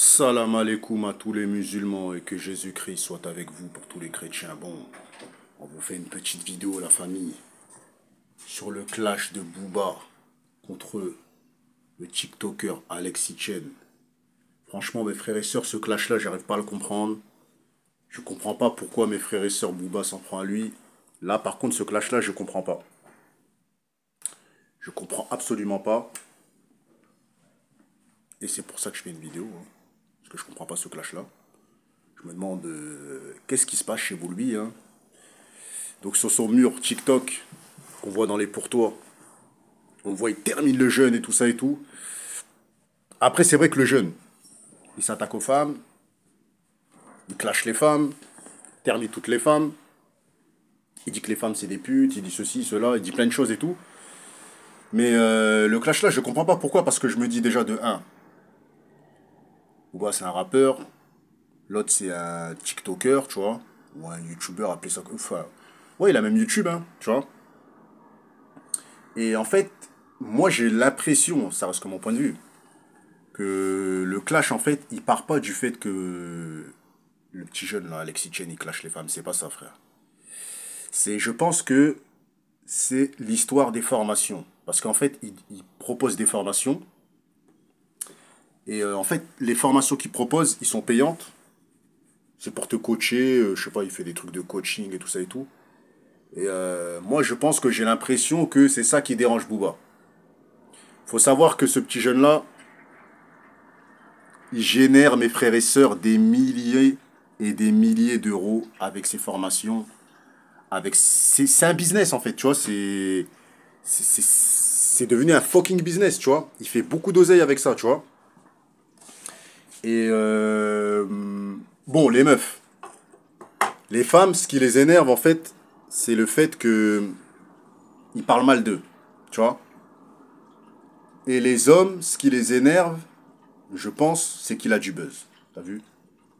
Salam alaikum à tous les musulmans et que Jésus-Christ soit avec vous pour tous les chrétiens. Bon, on vous fait une petite vidéo, la famille, sur le clash de Booba contre le TikToker Alexis Chen. Franchement, mes frères et sœurs, ce clash-là, j'arrive pas à le comprendre. Je comprends pas pourquoi mes frères et sœurs Booba s'en prend à lui. Là, par contre, ce clash-là, je comprends pas. Je comprends absolument pas. Et c'est pour ça que je fais une vidéo. Parce que je comprends pas ce clash-là. Je me demande qu'est-ce qui se passe chez vous, lui. Donc sur son mur TikTok, qu'on voit dans les pourtours, on voit il termine le jeûne et tout ça et tout. Après, c'est vrai que le jeûne, il s'attaque aux femmes, il clash les femmes, termine toutes les femmes. Il dit que les femmes c'est des putes, il dit ceci, cela, il dit plein de choses et tout. Mais le clash là, je comprends pas pourquoi, parce que je me dis déjà de un, Booba c'est un rappeur, l'autre c'est un TikToker, tu vois, ou un YouTuber, appelez ça. Enfin, ouais, il a même YouTube, hein, tu vois. Et en fait, moi j'ai l'impression, ça reste que mon point de vue, que le clash en fait, il part pas du fait que le petit jeune là, Alexis Chen, il clash les femmes, c'est pas ça, frère. Je pense que c'est l'histoire des formations. Parce qu'en fait, il propose des formations. Et en fait, les formations qu'il propose, ils sont payantes. C'est pour te coacher, je sais pas, il fait des trucs de coaching et tout ça et tout. Et moi, je pense que j'ai l'impression que c'est ça qui dérange Booba. Faut savoir que ce petit jeune-là, il génère, mes frères et sœurs, des milliers et des milliers d'euros avec ses formations. C'est un business, en fait, tu vois. C'est devenu un fucking business, tu vois. Il fait beaucoup d'oseille avec ça, tu vois. Et bon, les meufs. Les femmes, ce qui les énerve, en fait, c'est le fait que ils parlent mal d'eux, tu vois. Et les hommes, ce qui les énerve, je pense, c'est qu'il a du buzz. T'as vu?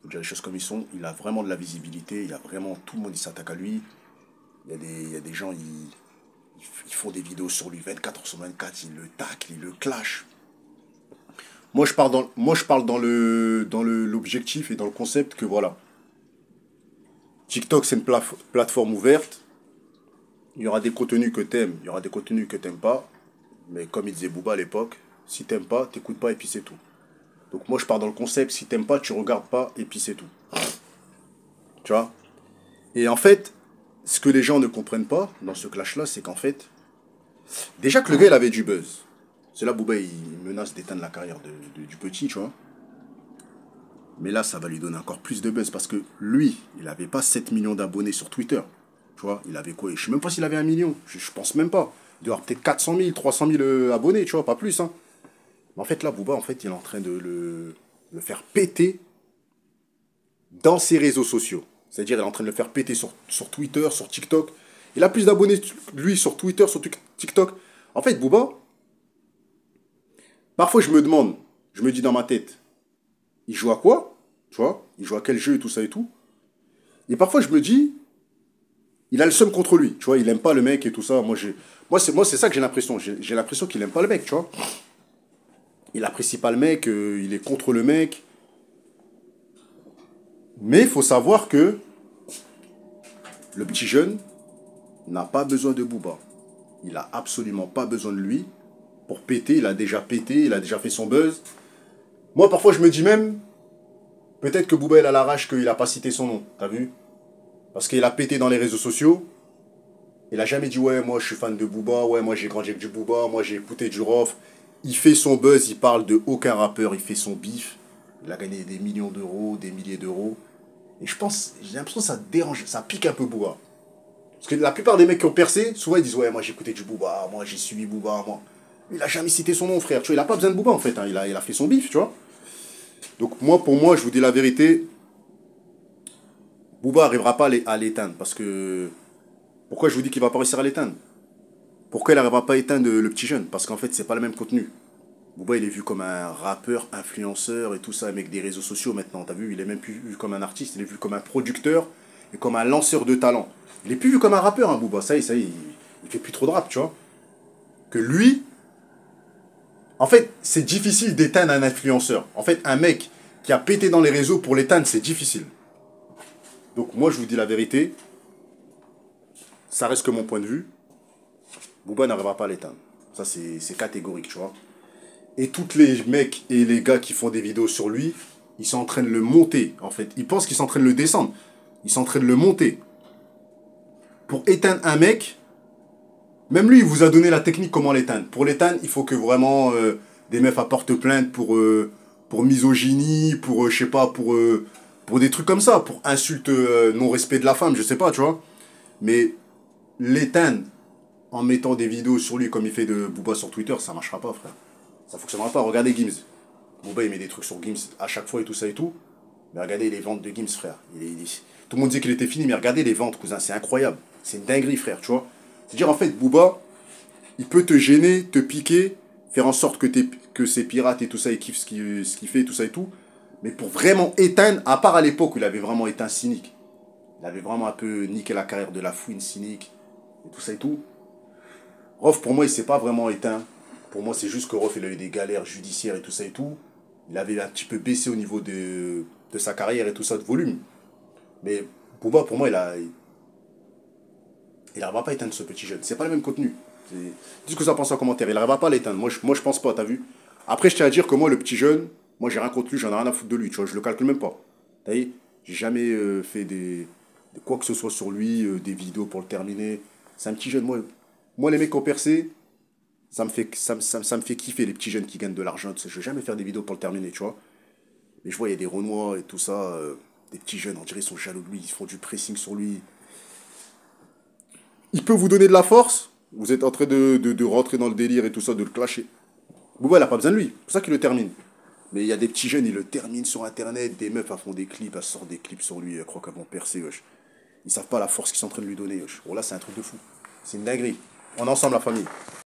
Faut dire les choses comme ils sont. Il a vraiment de la visibilité. Il a vraiment tout le monde, il s'attaque à lui. Il y a des gens, ils font des vidéos sur lui 24 heures sur 24. Ils le taclent, ils le clashent. Moi, je parle dans l'objectif et dans le concept que voilà. TikTok, c'est une plateforme ouverte. Il y aura des contenus que t'aimes, il y aura des contenus que t'aimes pas. Mais comme il disait Booba à l'époque, si t'aimes pas, t'écoutes pas et puis c'est tout. Donc moi, je pars dans le concept, si t'aimes pas, tu regardes pas et puis c'est tout. Tu vois? Et en fait, ce que les gens ne comprennent pas dans ce clash-là, c'est qu'en fait, déjà que le gars, il avait du buzz. C'est là, Booba, il menace d'éteindre la carrière du petit, tu vois. Mais là, ça va lui donner encore plus de buzz parce que lui, il n'avait pas 7 millions d'abonnés sur Twitter. Tu vois, il avait quoi? Je sais même pas s'il avait 1 million. Je pense même pas. Il doit avoir peut-être 400 000, 300 000 abonnés, tu vois, pas plus. Hein. Mais en fait, là, Booba, en fait, il est en train de le faire péter dans ses réseaux sociaux. C'est-à-dire, il est en train de le faire péter sur Twitter, sur TikTok. Il a plus d'abonnés, lui, sur Twitter, sur TikTok. En fait, Booba, parfois, je me demande, je me dis dans ma tête, il joue à quoi? Tu vois? Il joue à quel jeu et tout ça et tout. Et parfois, je me dis, il a le seum contre lui. Tu vois, il aime pas le mec et tout ça. Moi, c'est ça que j'ai l'impression. J'ai l'impression qu'il aime pas le mec, tu vois. Il apprécie pas le mec, il est contre le mec. Mais il faut savoir que le petit jeune n'a pas besoin de Booba. Il a absolument pas besoin de lui pour péter. Il a déjà pété, il a déjà fait son buzz. Moi, parfois, je me dis même, peut-être que Booba, il a la rage qu'il a pas cité son nom. T'as vu? Parce qu'il a pété dans les réseaux sociaux. Il a jamais dit, ouais, moi, je suis fan de Booba. Ouais, moi, j'ai grandi avec du Booba. Moi, j'ai écouté du Rof. Il fait son buzz, il parle de aucun rappeur. Il fait son bif. Il a gagné des millions d'euros, des milliers d'euros. Et je pense, j'ai l'impression que ça dérange, ça pique un peu Booba. Parce que la plupart des mecs qui ont percé, souvent ils disent ouais, moi j'ai écouté du Booba, moi j'ai suivi Booba, moi. Il a jamais cité son nom, frère. Tu vois, il a pas besoin de Booba en fait. Hein. Il a fait son bif, tu vois. Donc moi, pour moi, je vous dis la vérité, Booba arrivera pas à l'éteindre. Parce que pourquoi je vous dis qu'il va pas réussir à l'éteindre? Pourquoi il n'arrivera pas à éteindre le petit jeune? Parce qu'en fait, c'est pas le même contenu. Booba, il est vu comme un rappeur, influenceur et tout ça, avec des réseaux sociaux maintenant. T'as vu, il est même plus vu comme un artiste, il est vu comme un producteur et comme un lanceur de talent. Il est plus vu comme un rappeur, hein, Booba. Ça y est, il fait plus trop de rap, tu vois. Que lui, en fait, c'est difficile d'éteindre un influenceur. En fait, un mec qui a pété dans les réseaux, pour l'éteindre, c'est difficile. Donc moi, je vous dis la vérité, ça reste que mon point de vue. Booba n'arrivera pas à l'éteindre. Ça, c'est catégorique, tu vois. Et tous les mecs et les gars qui font des vidéos sur lui, ils sont en train de le monter, en fait. Ils pensent qu'ils sont en train de le descendre. Ils sont en train de le monter. Pour éteindre un mec, même lui, il vous a donné la technique comment l'éteindre. Pour l'éteindre, il faut que vraiment des meufs apportent plainte pour misogynie, pour, je sais pas, pour des trucs comme ça, pour insulte, non-respect de la femme, je sais pas, tu vois. Mais l'éteindre en mettant des vidéos sur lui comme il fait de Booba sur Twitter, ça marchera pas, frère. Ça fonctionnera pas. Regardez Gims. Booba, il met des trucs sur Gims à chaque fois et tout ça et tout. Mais regardez les ventes de Gims, frère. Tout le monde disait qu'il était fini, mais regardez les ventes, cousin. C'est incroyable. C'est une dinguerie, frère, tu vois. C'est-à-dire, en fait, Booba, il peut te gêner, te piquer, faire en sorte que c'est pirate et tout ça, il kiffe ce qu'il fait et tout ça et tout. Mais pour vraiment éteindre, à part à l'époque où il avait vraiment été un cynique, il avait vraiment un peu niqué la carrière de la fouine cynique et tout ça et tout. Rof, pour moi, il s'est pas vraiment éteint. Pour moi, c'est juste que Rof, il a eu des galères judiciaires et tout ça et tout. Il avait un petit peu baissé au niveau de sa carrière et tout ça, de volume. Mais Booba, pour moi, il n'arrivera pas à éteindre ce petit jeune. C'est pas le même contenu. Dis ce que ça pense en commentaire. Il n'arrivera pas à l'éteindre. Moi, je pense pas, t'as vu. Après, je tiens à dire que moi, le petit jeune, moi, j'ai rien contre lui, j'en ai rien à foutre de lui. Tu vois, je le calcule même pas. T'as vu. J'ai jamais fait de quoi que ce soit sur lui, des vidéos pour le terminer. C'est un petit jeune. Moi les mecs qui ont percé, ça me fait kiffer les petits jeunes qui gagnent de l'argent. Je vais jamais faire des vidéos pour le terminer, tu vois. Mais je vois, il y a des Renois et tout ça, des petits jeunes, on dirait, ils sont jaloux de lui, ils font du pressing sur lui. Il peut vous donner de la force, vous êtes en train de rentrer dans le délire et tout ça, de le clasher. Bouba, il n'a pas besoin de lui, c'est pour ça qu'il le termine. Mais il y a des petits jeunes, ils le terminent sur internet, des meufs, elles font des clips, elles sortent des clips sur lui, elles croient qu'elles vont percer, wesh. Ils savent pas la force qu'ils sont en train de lui donner, wesh. Oh là, c'est un truc de fou. C'est une dinguerie. On est ensemble, la famille.